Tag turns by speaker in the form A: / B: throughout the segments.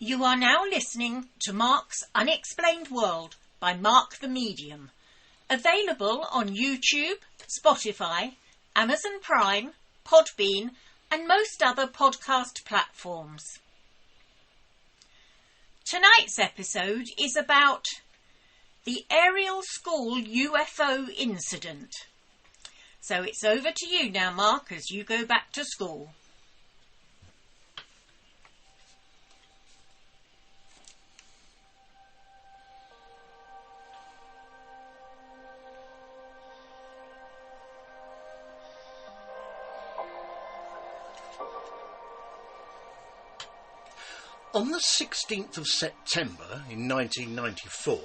A: You are now listening to Mark's Unexplained World by Mark the Medium, available on YouTube, Spotify, Amazon Prime, Podbean and most other podcast platforms. Tonight's episode is about the Ariel School UFO incident. So it's over to you now, Mark, as you go back to school.
B: On the 16th of September in 1994,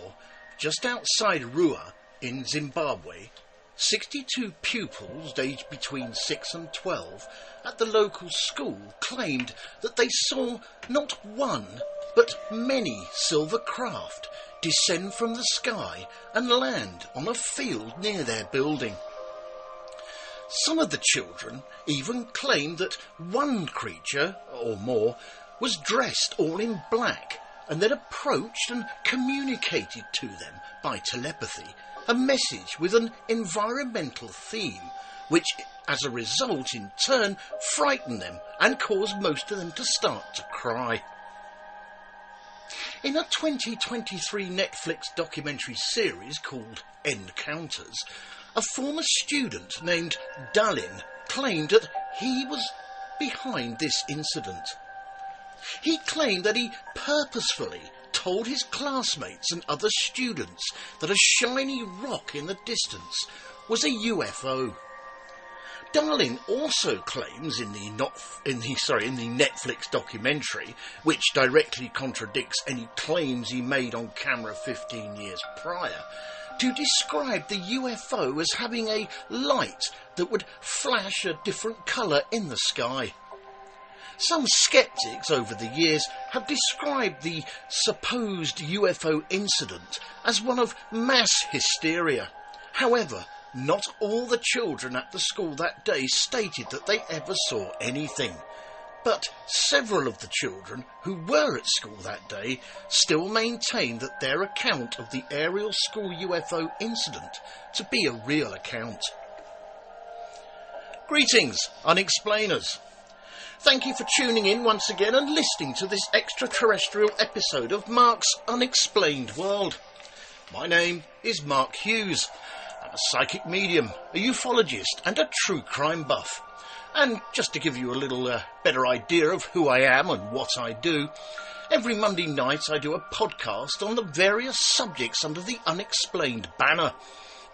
B: just outside Rua in Zimbabwe, 62 pupils aged between 6 and 12 at the local school claimed that they saw not one but many silver craft descend from the sky and land on a field near their building. Some of the children even claimed that one creature, or more, was dressed all in black and then approached and communicated to them by telepathy a message with an environmental theme, which as a result in turn frightened them and caused most of them to start to cry. In a 2023 Netflix documentary series called Encounters, a former student named Dalin claimed that he was behind this incident. He claimed that he purposefully told his classmates and other students that a shiny rock in the distance was a UFO. Darling also claims in the Netflix documentary, which directly contradicts any claims he made on camera 15 years prior, to describe the UFO as having a light that would flash a different colour in the sky. Some sceptics over the years have described the supposed UFO incident as one of mass hysteria. However, not all the children at the school that day stated that they ever saw anything. But several of the children who were at school that day still maintain that their account of the Ariel School UFO incident to be a real account. Greetings, Unexplainers. Thank you for tuning in once again and listening to this extraterrestrial episode of Mark's Unexplained World. My name is Mark Hughes. I'm a psychic medium, a ufologist and a true crime buff. And just to give you a little better idea of who I am and what I do, every Monday night I do a podcast on the various subjects under the Unexplained banner.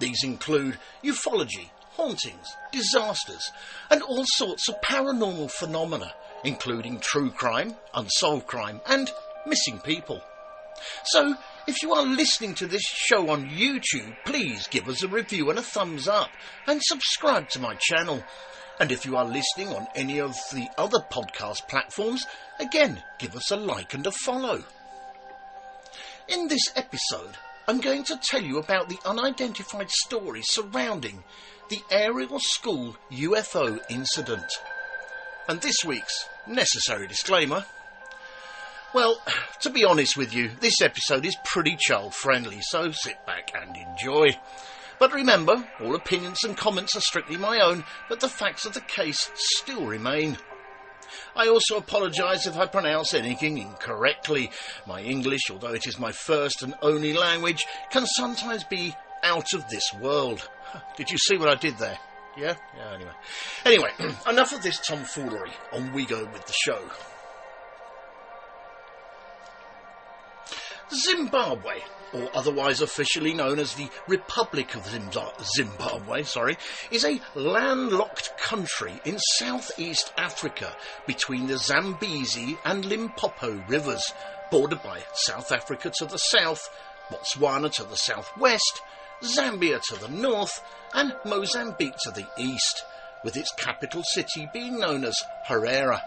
B: These include ufology, hauntings, disasters, and all sorts of paranormal phenomena, including true crime, unsolved crime, and missing people. So, if you are listening to this show on YouTube, please give us a review and a thumbs up, and subscribe to my channel. And if you are listening on any of the other podcast platforms, again, give us a like and a follow. In this episode, I'm going to tell you about the unidentified story surrounding the Ariel School UFO incident. And this week's necessary disclaimer. Well, to be honest with you, this episode is pretty child-friendly, so sit back and enjoy. But remember, all opinions and comments are strictly my own, but the facts of the case still remain. I also apologise if I pronounce anything incorrectly. My English, although it is my first and only language, can sometimes be out of this world. Did you see what I did there? Yeah, anyway, enough of this tomfoolery. On we go with the show. Zimbabwe, or otherwise officially known as the Republic of Zimbabwe, is a landlocked country in southeast Africa between the Zambezi and Limpopo rivers, bordered by South Africa to the south, Botswana to the southwest, Zambia to the north, and Mozambique to the east, with its capital city being known as Harare.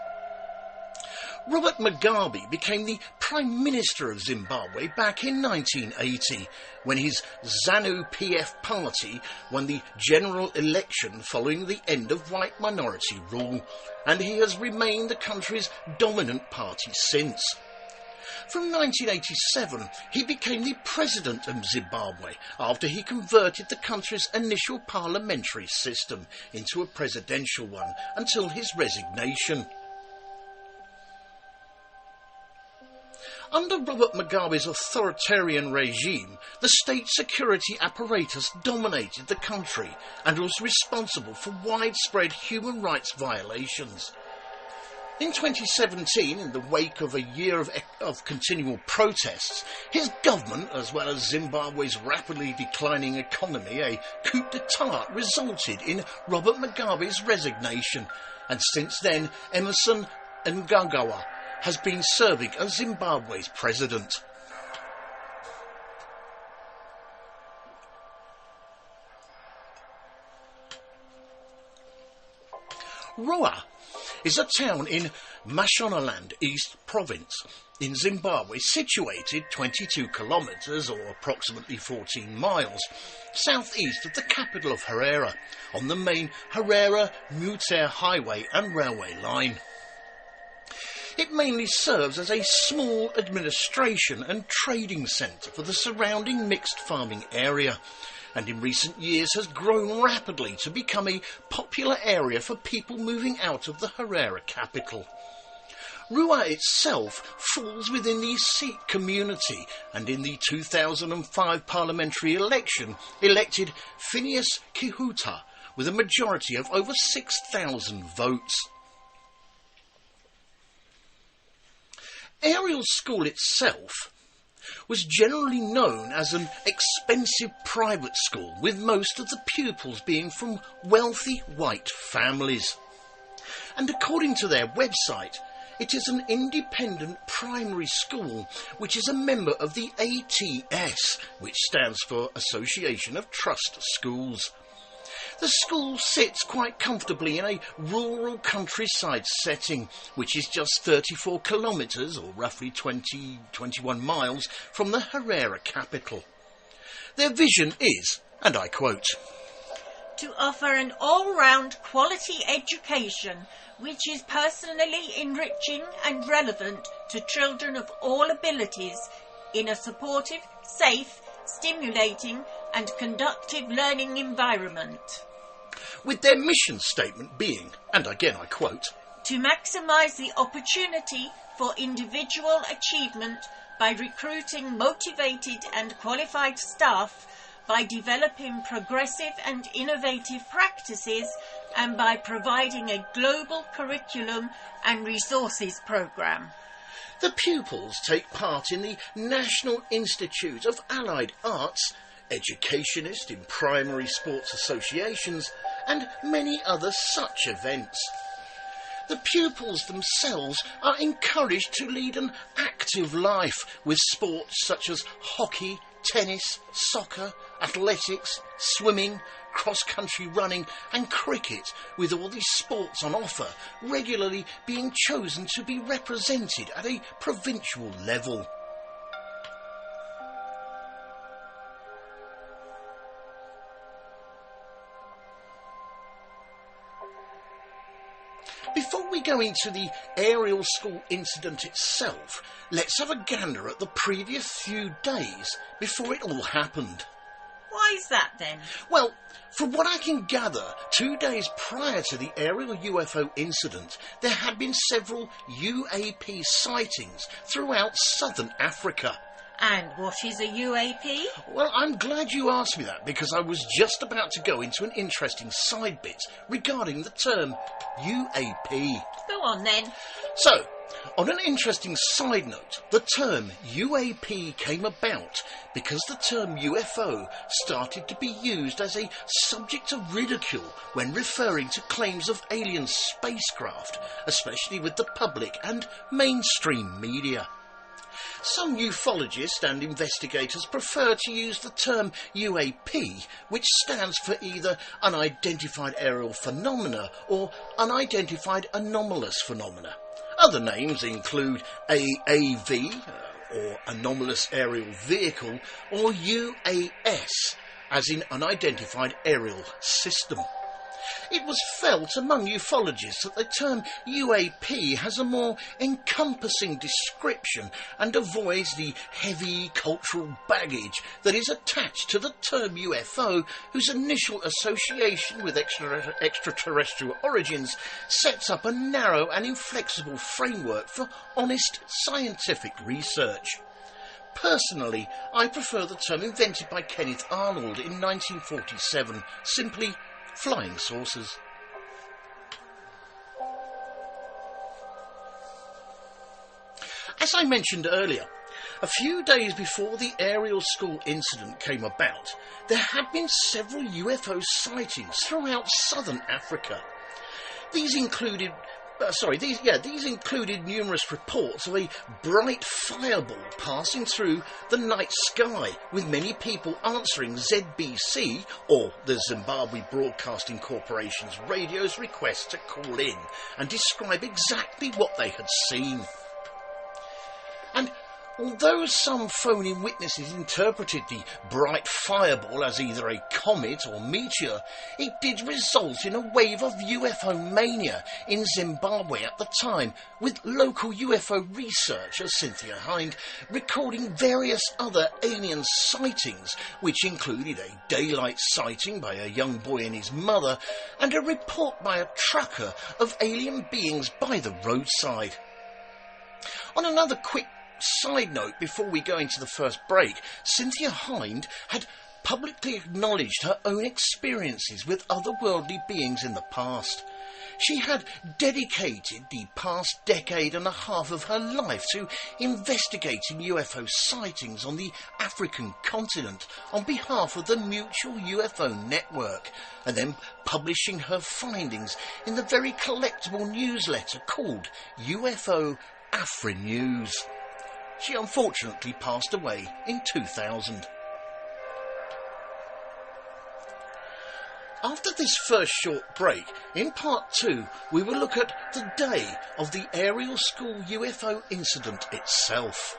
B: Robert Mugabe became the Prime Minister of Zimbabwe back in 1980, when his ZANU-PF party won the general election following the end of white minority rule, and he has remained the country's dominant party since. From 1987, he became the president of Zimbabwe after he converted the country's initial parliamentary system into a presidential one until his resignation. Under Robert Mugabe's authoritarian regime, the state security apparatus dominated the country and was responsible for widespread human rights violations. In 2017, in the wake of a year of continual protests, his government, as well as Zimbabwe's rapidly declining economy, a coup d'etat resulted in Robert Mugabe's resignation, and since then Emmerson Mnangagwa has been serving as Zimbabwe's president. Roa is a town in Mashonaland East Province in Zimbabwe, situated 22 kilometres or approximately 14 miles southeast of the capital of Harare, on the main Harare-Mutare highway and railway line. It mainly serves as a small administration and trading centre for the surrounding mixed farming area, and in recent years has grown rapidly to become a popular area for people moving out of the Harare capital. Rua itself falls within the Sikh community, and in the 2005 parliamentary election elected Phineas Kihuta with a majority of over 6,000 votes. Ariel School itself was generally known as an expensive private school, with most of the pupils being from wealthy white families. And according to their website, it is an independent primary school which is a member of the ATS, which stands for Association of Trust Schools. The school sits quite comfortably in a rural countryside setting, which is just 34 kilometres, or roughly 21 miles, from the Harare capital. Their vision is, and I quote,
A: "To offer an all-round quality education which is personally enriching and relevant to children of all abilities in a supportive, safe, stimulating and conducive learning environment."
B: With their mission statement being, and again I quote,
A: "To maximise the opportunity for individual achievement by recruiting motivated and qualified staff, by developing progressive and innovative practices, and by providing a global curriculum and resources programme."
B: The pupils take part in the National Institute of Allied Arts, Educationist in primary sports associations, and many other such events. The pupils themselves are encouraged to lead an active life with sports such as hockey, tennis, soccer, athletics, swimming, cross-country running and cricket, with all these sports on offer regularly being chosen to be represented at a provincial level. Before we go into the Ariel School incident itself, let's have a gander at the previous few days before it all happened.
A: Why is that then?
B: Well, from what I can gather, 2 days prior to the aerial UFO incident, there had been several UAP sightings throughout southern Africa.
A: And what is a UAP?
B: Well, I'm glad you asked me that, because I was just about to go into an interesting side bit regarding the term UAP.
A: Go on then.
B: So, on an interesting side note, the term UAP came about because the term UFO started to be used as a subject of ridicule when referring to claims of alien spacecraft, especially with the public and mainstream media. Some ufologists and investigators prefer to use the term UAP, which stands for either Unidentified Aerial Phenomena or Unidentified Anomalous Phenomena. Other names include AAV, or Anomalous Aerial Vehicle, or UAS, as in Unidentified Aerial System. It was felt among ufologists that the term UAP has a more encompassing description and avoids the heavy cultural baggage that is attached to the term UFO, whose initial association with extraterrestrial origins sets up a narrow and inflexible framework for honest scientific research. Personally, I prefer the term invented by Kenneth Arnold in 1947, simply flying saucers. As I mentioned earlier, a few days before the Ariel School incident came about, there had been several UFO sightings throughout southern Africa. These included numerous reports of a bright fireball passing through the night sky, with many people answering ZBC, or the Zimbabwe Broadcasting Corporation's radio's request to call in and describe exactly what they had seen. And although some phone-in witnesses interpreted the bright fireball as either a comet or meteor, it did result in a wave of UFO mania in Zimbabwe at the time, with local UFO researcher Cynthia Hind recording various other alien sightings, which included a daylight sighting by a young boy and his mother, and a report by a trucker of alien beings by the roadside. On another quick side note, before we go into the first break, Cynthia Hind had publicly acknowledged her own experiences with otherworldly beings in the past. She had dedicated the past decade and a half of her life to investigating UFO sightings on the African continent on behalf of the Mutual UFO Network, and then publishing her findings in the very collectible newsletter called UFO Afri News. She unfortunately passed away in 2000. After this first short break, in part 2, we will look at the day of the Ariel School UFO incident itself.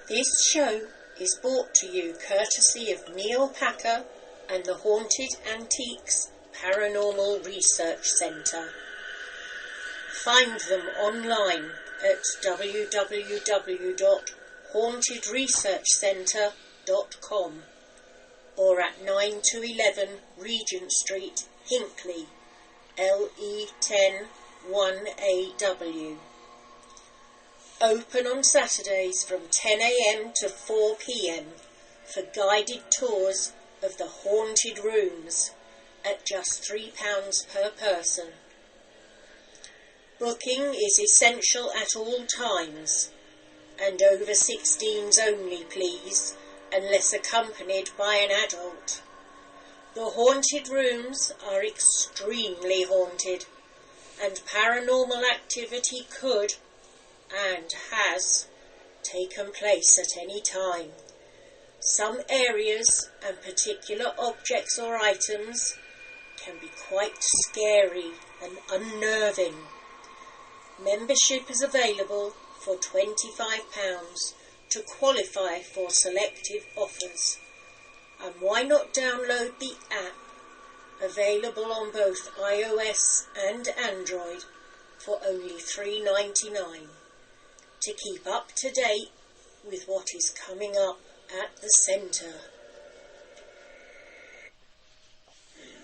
A: This show is brought to you courtesy of Neil Packer and the Haunted Antiques Paranormal Research Centre. Find them online at www.hauntedresearchcentre.com or at 9 to 11 Regent Street, Hinckley, LE10 1AW. Open on Saturdays from 10 a.m. to 4 p.m. for guided tours of the haunted rooms at just £3 per person. Booking is essential at all times, and over 16s only, please, unless accompanied by an adult. The haunted rooms are extremely haunted, and paranormal activity could and has taken place at any time. Some areas and particular objects or items can be quite scary and unnerving. Membership is available for £25 to qualify for selective offers. And why not download the app, available on both iOS and Android, for only $3.99. to keep up to date with what is coming up at the centre.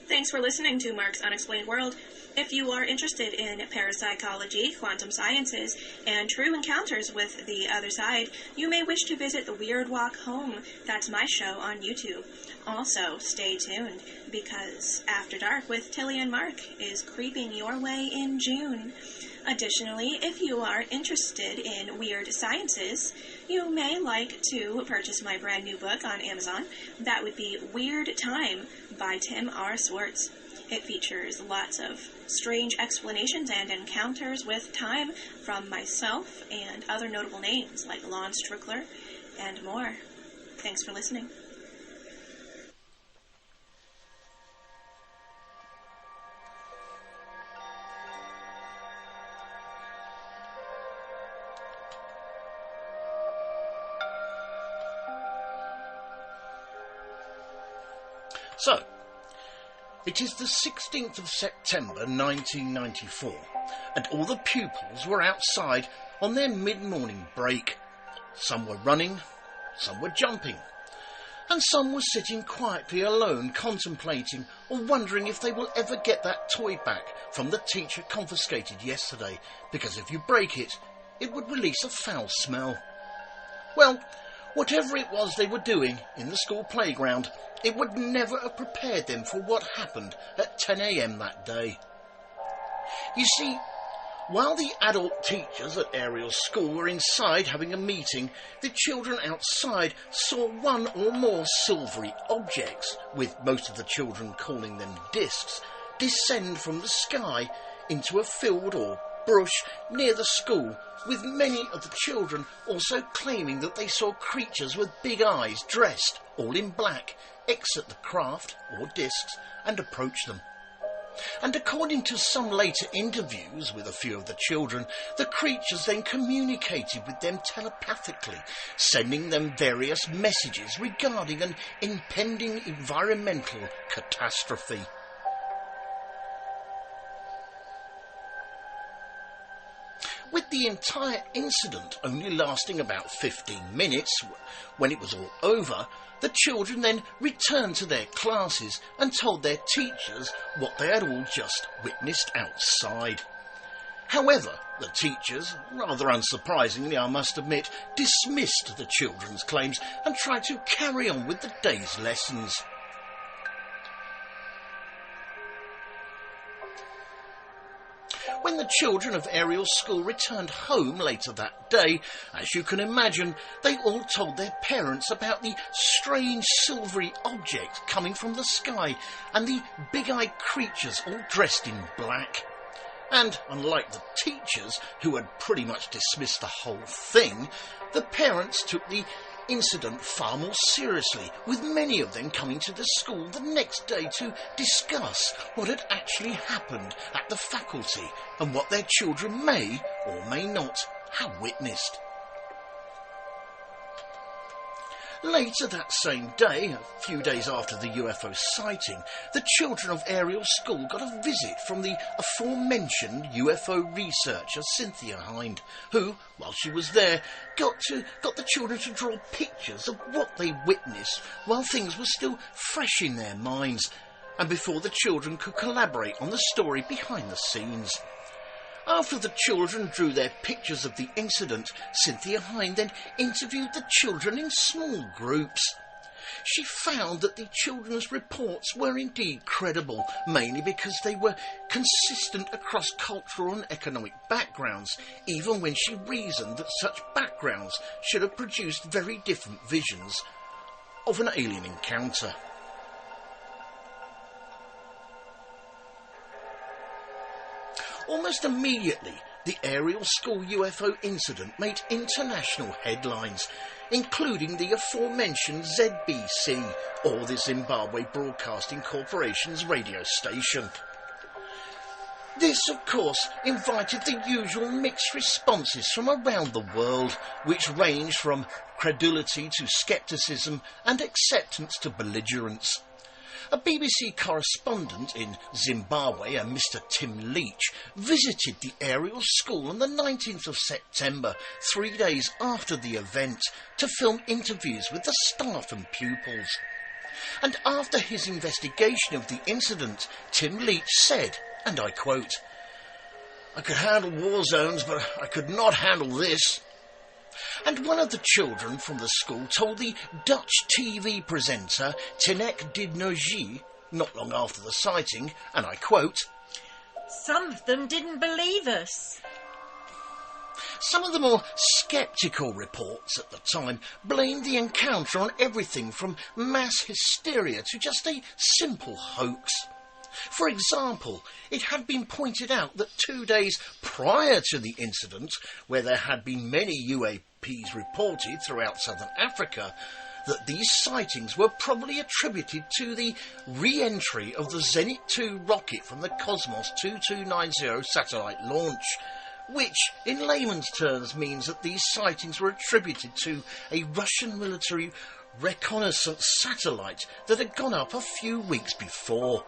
C: Thanks for listening to Mark's Unexplained World. If you are interested in parapsychology, quantum sciences, and true encounters with the other side, you may wish to visit The Weird Walk Home. That's my show on YouTube. Also, stay tuned, because After Dark with Tilly and Mark is creeping your way in June. Additionally, if you are interested in weird sciences, you may like to purchase my brand new book on Amazon. That would be Weird Time by Tim R. Swartz. It features lots of strange explanations and encounters with time from myself and other notable names like Lon Strickler and more. Thanks for listening.
B: So, it is the 16th of September 1994, and all the pupils were outside on their mid-morning break. Some were running, some were jumping, and some were sitting quietly alone contemplating or wondering if they will ever get that toy back from the teacher confiscated yesterday, because if you break it, it would release a foul smell. Well, whatever it was they were doing in the school playground, it would never have prepared them for what happened at 10 a.m. that day. You see, while the adult teachers at Ariel's school were inside having a meeting, the children outside saw one or more silvery objects, with most of the children calling them discs, descend from the sky into a field or bush near the school, with many of the children also claiming that they saw creatures with big eyes dressed all in black exit the craft or discs and approach them. And according to some later interviews with a few of the children, the creatures then communicated with them telepathically, sending them various messages regarding an impending environmental catastrophe. With the entire incident only lasting about 15 minutes, when it was all over, the children then returned to their classes and told their teachers what they had all just witnessed outside. However, the teachers, rather unsurprisingly I must admit, dismissed the children's claims and tried to carry on with the day's lessons. When the children of Ariel's school returned home later that day, as you can imagine, they all told their parents about the strange silvery object coming from the sky and the big-eyed creatures all dressed in black. And unlike the teachers, who had pretty much dismissed the whole thing, the parents took the incident far more seriously, with many of them coming to the school the next day to discuss what had actually happened at the faculty and what their children may or may not have witnessed. Later that same day, a few days after the UFO sighting, the children of Ariel's school got a visit from the aforementioned UFO researcher Cynthia Hind, who, while she was there, got the children to draw pictures of what they witnessed while things were still fresh in their minds, and before the children could collaborate on the story behind the scenes. After the children drew their pictures of the incident, Cynthia Hind then interviewed the children in small groups. She found that the children's reports were indeed credible, mainly because they were consistent across cultural and economic backgrounds, even when she reasoned that such backgrounds should have produced very different visions of an alien encounter. Almost immediately, the Ariel School UFO incident made international headlines, including the aforementioned ZBC, or the Zimbabwe Broadcasting Corporation's radio station. This, of course, invited the usual mixed responses from around the world, which ranged from credulity to scepticism and acceptance to belligerence. A BBC correspondent in Zimbabwe, a Mr. Tim Leach, visited the Ariel School on the 19th of September, 3 days after the event, to film interviews with the staff and pupils. And after his investigation of the incident, Tim Leach said, and I quote, "I could handle war zones, but I could not handle this." And one of the children from the school told the Dutch TV presenter Tineke Didnogie, not long after the sighting, and I quote,
A: "Some of them didn't believe us."
B: Some of the more sceptical reports at the time blamed the encounter on everything from mass hysteria to just a simple hoax. For example, it had been pointed out that 2 days prior to the incident, where there had been many UAPs reported throughout southern Africa, that these sightings were probably attributed to the re-entry of the Zenit 2 rocket from the Cosmos 2290 satellite launch, which, in layman's terms, means that these sightings were attributed to a Russian military reconnaissance satellite that had gone up a few weeks before.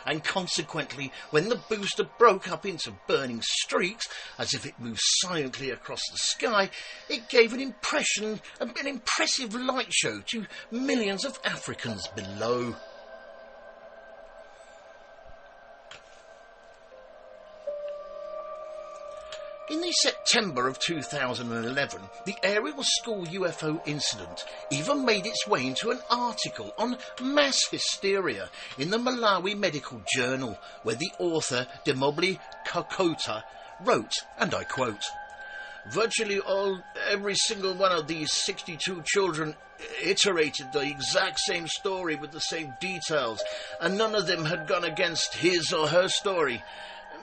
B: And consequently, when the booster broke up into burning streaks, as if it moved silently across the sky, it gave an impressive light show to millions of Africans below. In the September of 2011, the aerial school UFO incident even made its way into an article on mass hysteria in the Malawi Medical Journal, where the author Demobli Kokota wrote, and I quote, "Virtually every single one of these 62 children iterated the exact same story with the same details, and none of them had gone against his or her story.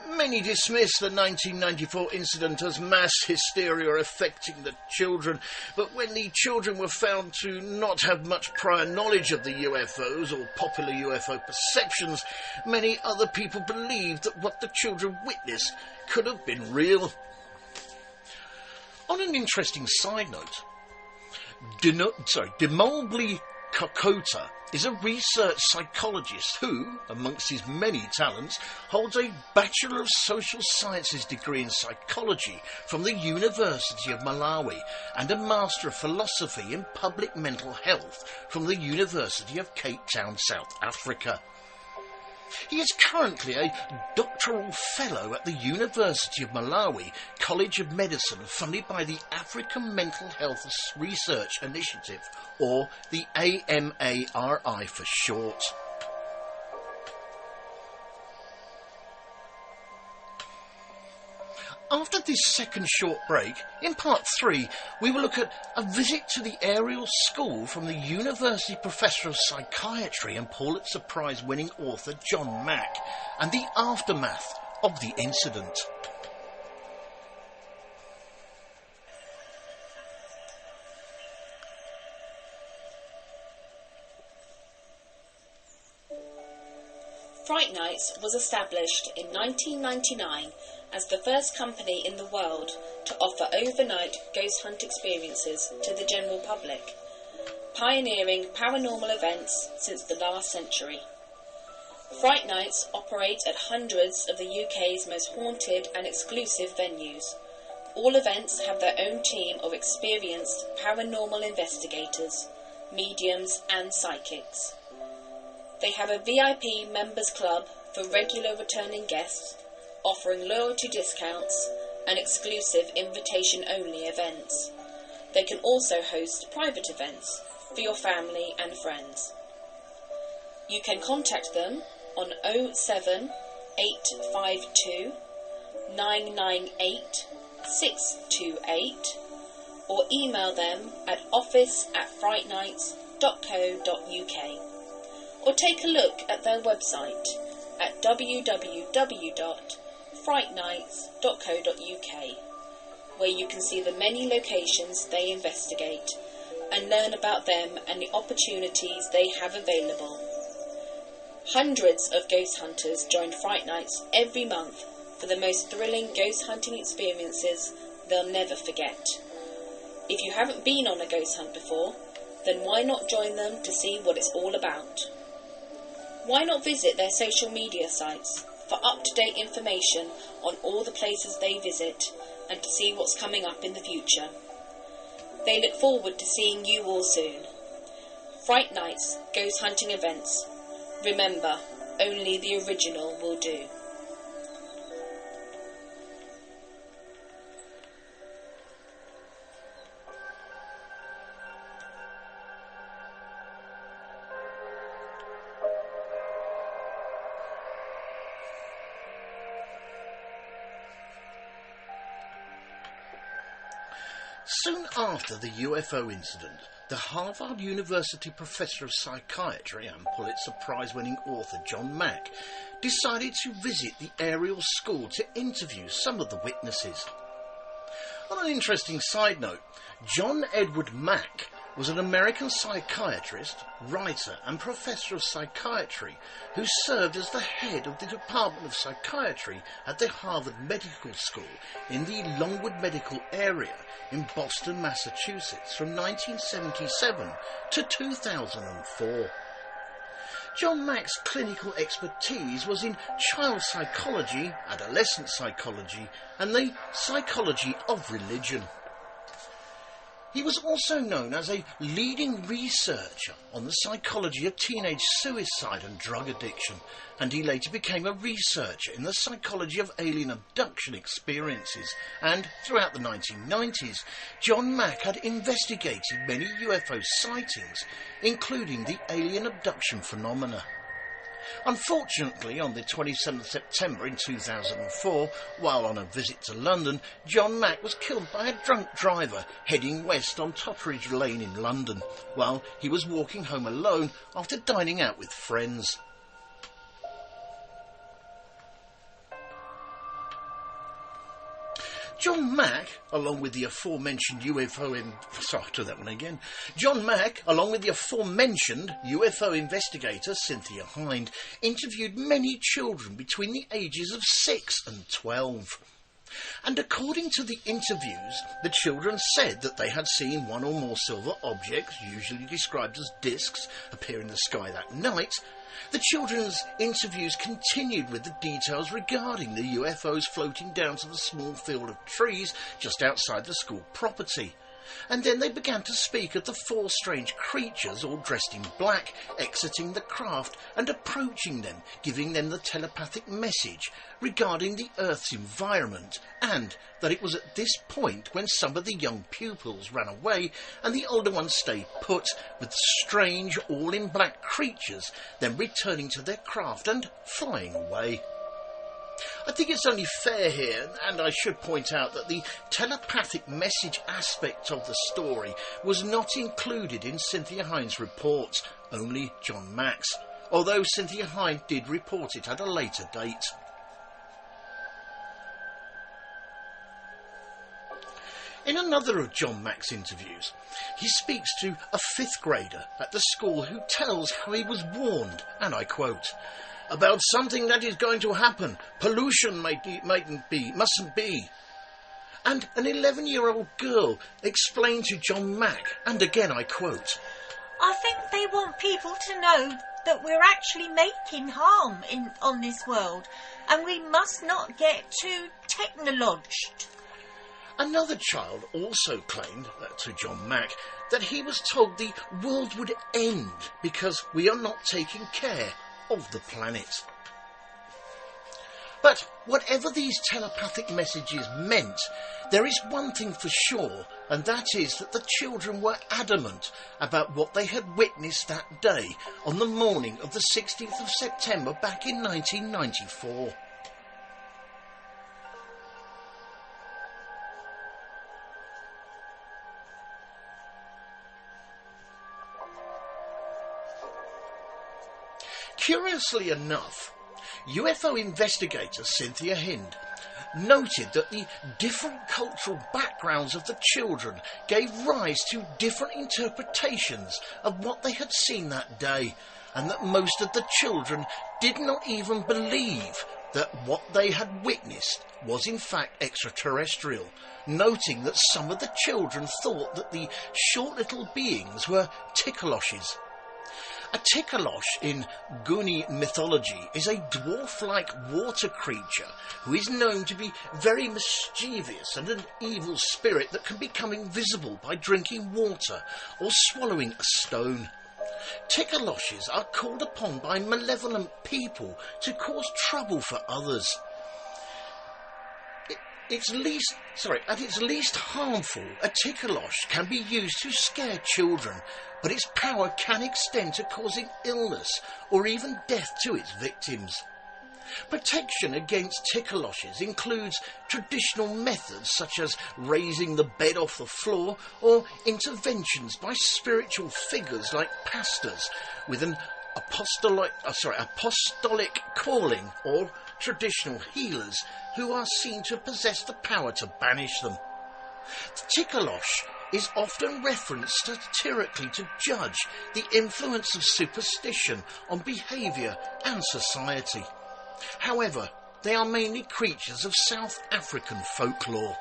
B: Many dismiss the 1994 incident as mass hysteria affecting the children, but when the children were found to not have much prior knowledge of the UFOs or popular UFO perceptions, many other people believed that what the children witnessed could have been real." On an interesting side note, Demobli Kokota is a research psychologist who, amongst his many talents, holds a Bachelor of Social Sciences degree in psychology from the University of Malawi and a Master of Philosophy in Public Mental Health from the University of Cape Town, South Africa. He is currently a doctoral fellow at the University of Malawi College of Medicine, funded by the African Mental Health Research Initiative, or the AMARI for short. After this second short break, in part 3, we will look at a visit to the aerial school from the University Professor of Psychiatry and Pulitzer Prize-winning author John Mack, and the aftermath of the incident.
D: Fright Nights was established in 1999 as the first company in the world to offer overnight ghost hunt experiences to the general public, pioneering paranormal events since the last century. Fright Nights operate at hundreds of the UK's most haunted and exclusive venues. All events have their own team of experienced paranormal investigators, mediums and psychics. They have a VIP members club for regular returning guests, offering loyalty discounts and exclusive invitation-only events. They can also host private events for your family and friends. You can contact them on 07852 998 628 or email them at office@frightnights.co.uk, or take a look at their website at www.frightnights.co.uk, where you can see the many locations they investigate and learn about them and the opportunities they have available. Hundreds of ghost hunters join Fright Nights every month for the most thrilling ghost hunting experiences they'll never forget. If you haven't been on a ghost hunt before, then why not join them to see what it's all about? Why not visit their social media sites for up-to-date information on all the places they visit and to see what's coming up in the future? They look forward to seeing you all soon. Fright Nights Ghost Hunting Events. Remember, only the original will do.
B: Soon after the UFO incident, the Harvard University Professor of Psychiatry and Pulitzer Prize-winning author John Mack decided to visit the aerial school to interview some of the witnesses. On an interesting side note, John Edward Mack was an American psychiatrist, writer and professor of psychiatry who served as the head of the Department of Psychiatry at the Harvard Medical School in the Longwood Medical Area in Boston, Massachusetts from 1977 to 2004. John Mack's clinical expertise was in child psychology, adolescent psychology and the psychology of religion. He was also known as a leading researcher on the psychology of teenage suicide and drug addiction, and he later became a researcher in the psychology of alien abduction experiences, and throughout the 1990s, John Mack had investigated many UFO sightings, including the alien abduction phenomena. Unfortunately, on the 27th September in 2004, while on a visit to London, John Mack was killed by a drunk driver heading west on Totteridge Lane in London, while he was walking home alone after dining out with friends. John Mack, along with the aforementioned UFO investigator Cynthia Hind, interviewed many children between the ages of 6 and 12. And according to the interviews, the children said that they had seen one or more silver objects, usually described as discs, appear in the sky that night. The children's interviews continued with the details regarding the UFOs floating down to the small field of trees just outside the school property. And then they began to speak of the 4 strange creatures, all dressed in black, exiting the craft and approaching them, giving them the telepathic message regarding the Earth's environment, and that it was at this point when some of the young pupils ran away and the older ones stayed put, with strange, all-in-black creatures then returning to their craft and flying away. I think it's only fair here, and I should point out that the telepathic message aspect of the story was not included in Cynthia Hind's report, only John Mack's, although Cynthia Hind did report it at a later date. In another of John Mack's interviews, he speaks to a 5th grader at the school who tells how he was warned, and I quote, "about something that is going to happen. Pollution mustn't be." And an 11-year-old girl explained to John Mack, and again I quote,
A: "I think they want people to know that we're actually making harm on this world, and we must not get too technologed."
B: Another child also claimed to John Mack that he was told the world would end because we are not taking care of the planet. But whatever these telepathic messages meant, there is one thing for sure, and that is that the children were adamant about what they had witnessed that day on the morning of the 16th of September back in 1994. Curiously enough, UFO investigator Cynthia Hind noted that the different cultural backgrounds of the children gave rise to different interpretations of what they had seen that day, and that most of the children did not even believe that what they had witnessed was in fact extraterrestrial, noting that some of the children thought that the short little beings were Tikaloshes. A Tikalosh in Goonie mythology is a dwarf-like water creature who is known to be very mischievous and an evil spirit that can become invisible by drinking water or swallowing a stone. Tikaloshes are called upon by malevolent people to cause trouble for others. At its least harmful, a Tikalosh can be used to scare children, but its power can extend to causing illness or even death to its victims. Protection against Tikaloshes includes traditional methods such as raising the bed off the floor or interventions by spiritual figures like pastors with an apostolic calling, or traditional healers who are seen to possess the power to banish them. The Tikalosh is often referenced satirically to judge the influence of superstition on behaviour and society. However, they are mainly creatures of South African folklore.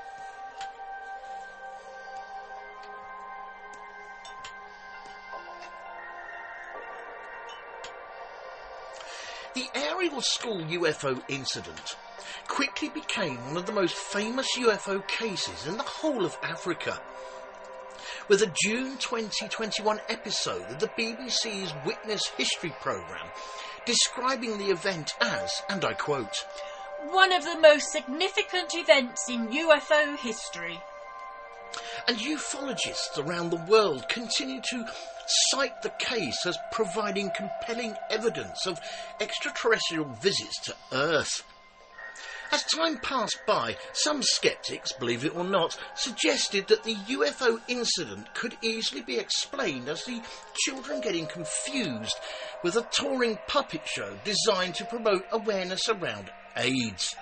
B: The Ariel School UFO incident quickly became one of the most famous UFO cases in the whole of Africa, with a June 2021 episode of the BBC's Witness History programme describing the event as, and I quote,
A: "one of the most significant events in UFO history."
B: And ufologists around the world continue to cite the case as providing compelling evidence of extraterrestrial visits to Earth. As time passed by, some sceptics, believe it or not, suggested that the UFO incident could easily be explained as the children getting confused with a touring puppet show designed to promote awareness around AIDS.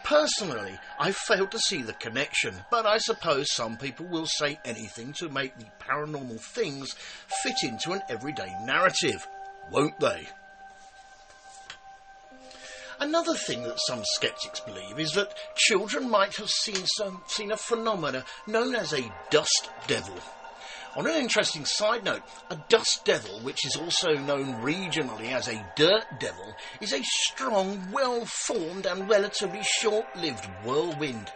B: Personally, I failed to see the connection, but I suppose some people will say anything to make the paranormal things fit into an everyday narrative, won't they? Another thing that some sceptics believe is that children might have seen a phenomena known as a dust devil. On an interesting side note, a dust devil, which is also known regionally as a dirt devil, is a strong, well-formed and relatively short-lived whirlwind.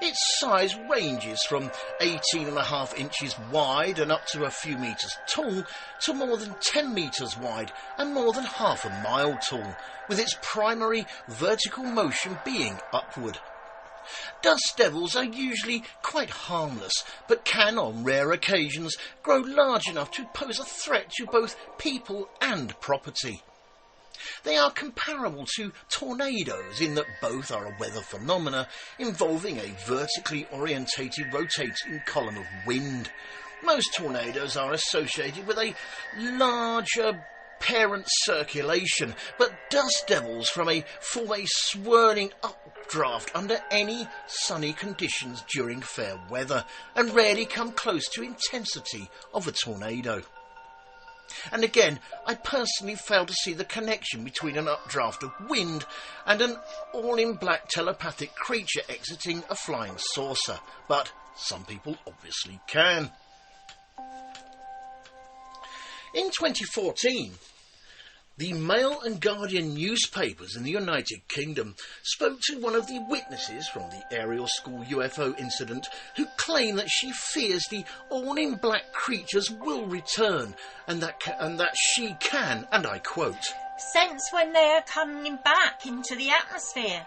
B: Its size ranges from 18.5 inches wide and up to a few metres tall to more than 10 metres wide and more than half a mile tall, with its primary vertical motion being upward. Dust devils are usually quite harmless, but can on rare occasions grow large enough to pose a threat to both people and property. They are comparable to tornadoes in that both are a weather phenomena involving a vertically orientated rotating column of wind. Most tornadoes are associated with a larger parent circulation, but dust devils form a swirling updraft under any sunny conditions during fair weather and rarely come close to intensity of a tornado. And again, I personally fail to see the connection between an updraft of wind and an all-in-black telepathic creature exiting a flying saucer, but some people obviously can. In 2014, the Mail and Guardian newspapers in the United Kingdom spoke to one of the witnesses from the Ariel School UFO incident who claimed that she fears the all-in-black creatures will return and that she can, and I quote,
A: "sense when they are coming back into the atmosphere."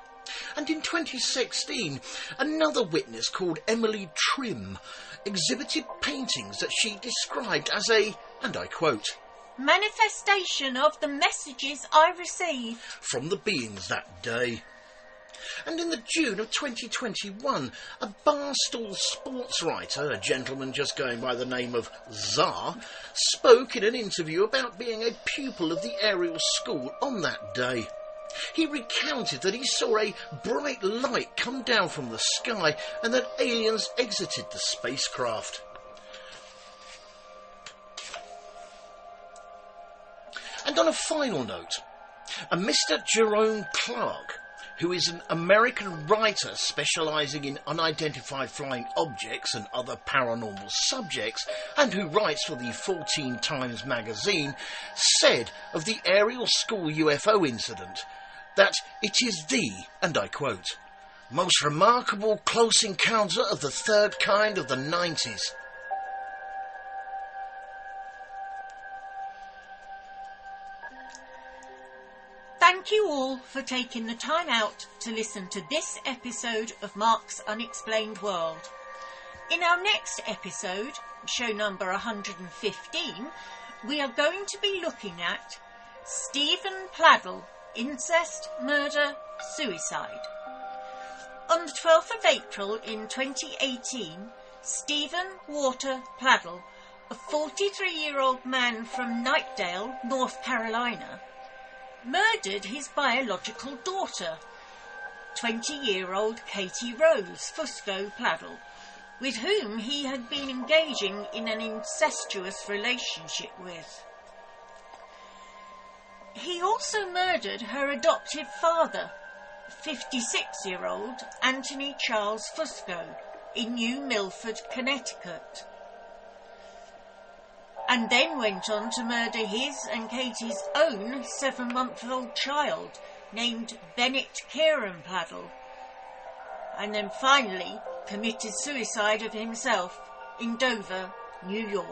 B: And in 2016, another witness called Emily Trim exhibited paintings that she described as a, and I quote,
A: "manifestation of the messages I received
B: from the beings that day." And in the June of 2021, a Barstool sports writer, a gentleman just going by the name of Czar, spoke in an interview about being a pupil of the Ariel School on that day. He recounted that he saw a bright light come down from the sky and that aliens exited the spacecraft. And on a final note, a Mr. Jerome Clark, who is an American writer specialising in unidentified flying objects and other paranormal subjects, and who writes for the 14 Times magazine, said of the Ariel School UFO incident that it is the, and I quote, most remarkable close encounter of the third kind of the 90s.
A: Thank you all for taking the time out to listen to this episode of Mark's Unexplained World. In our next episode, show number 115, we are going to be looking at Stephen Pladdle, incest, murder, suicide. On the 12th of April in 2018, Stephen Walter Pladdle, a 43-year-old man from Knightdale, North Carolina, murdered his biological daughter, 20-year-old Katie Rose Fusco Pladdle, with whom he had been engaging in an incestuous relationship with. He also murdered her adoptive father, 56-year-old Anthony Charles Fusco, in New Milford, Connecticut, and then went on to murder his and Katie's own 7-month-old child, named Bennett Kieran-Paddle, and then finally committed suicide of himself in Dover, New York.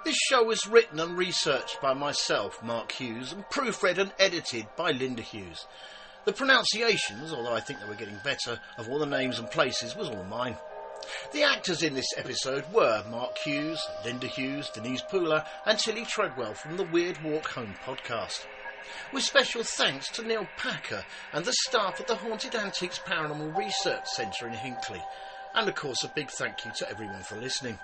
B: This show was written and researched by myself, Mark Hughes, and proofread and edited by Linda Hughes. The pronunciations, although I think they were getting better, of all the names and places was all mine. The actors in this episode were Mark Hughes, Linda Hughes, Denise Pooler and Tilly Treadwell from the Weird Walk Home podcast. With special thanks to Neil Packer and the staff at the Haunted Antiques Paranormal Research Centre in Hinckley. And of course a big thank you to everyone for listening.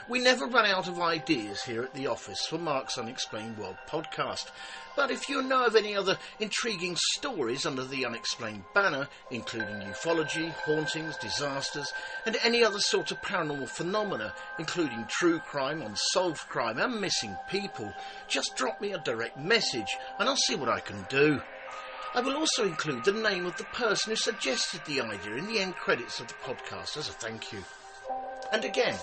B: We never run out of ideas here at the office for Mark's Unexplained World podcast, but if you know of any other intriguing stories under the Unexplained banner, including ufology, hauntings, disasters, and any other sort of paranormal phenomena, including true crime, unsolved crime and missing people, just drop me a direct message and I'll see what I can do. I will also include the name of the person who suggested the idea in the end credits of the podcast as a thank you. And again,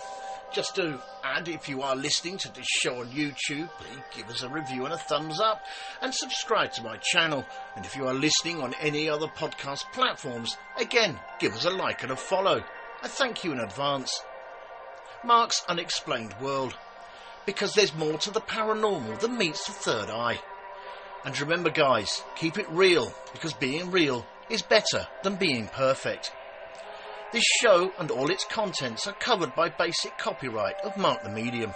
B: just to add, if you are listening to this show on YouTube, please give us a review and a thumbs up and subscribe to my channel. And if you are listening on any other podcast platforms, again, give us a like and a follow. I thank you in advance. Mark's Unexplained World, because there's more to the paranormal than meets the third eye. And remember guys, keep it real, because being real is better than being perfect. This show and all its contents are covered by basic copyright of Mark the Medium.